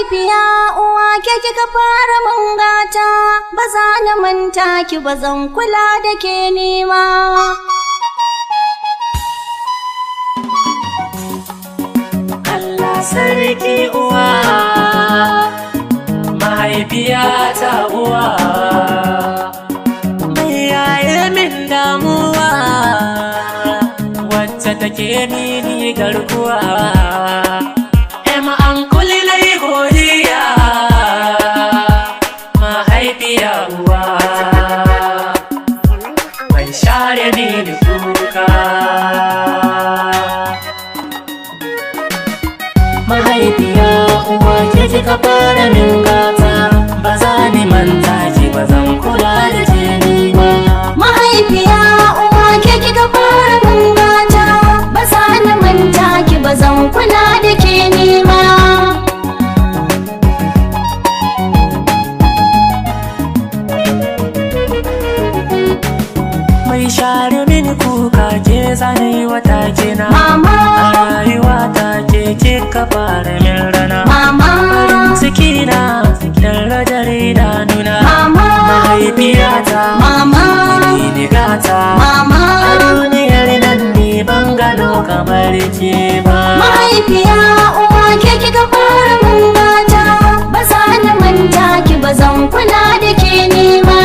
Mahaifiya uwa ke kika fara mun gata, ba za na manta ki ba zan kula da ke nima. Allah sarki uwa, mahaifiya ta uwa, mai yaye min damuwa, wacce take mini garkuwa. An kulilai godiya, mahaifiya uwa, mai share mini kuka. Mahaifiya uwa ke kika fara min gata, ba za ni manta ki ba zan kula da ke ni ba. Mahaifiya uwa ke kika fara mun gata, ba za na manta ki ba zan kula da ke nima. Mai share mini kuka ke zane wata kina, Mama, a rayuwa ta ke kika fara min rana. Mama, farin ciki na darajar idanuna. Mama, mahaifiyata, Mama, ni gata, Mama, a duniyar nan ni ban gano kamar ke ba. Mahaifiya uwa ke kika fara mun gata, ba za na manta ki ba zan kula da ke nima.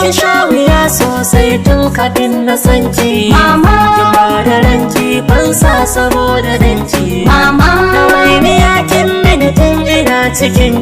Kin sha wuya sosai tun kafin na san ki, Mama, kin ba da ranki fansa saboda danki. Mama, da wainiya kin mini tun ina cikin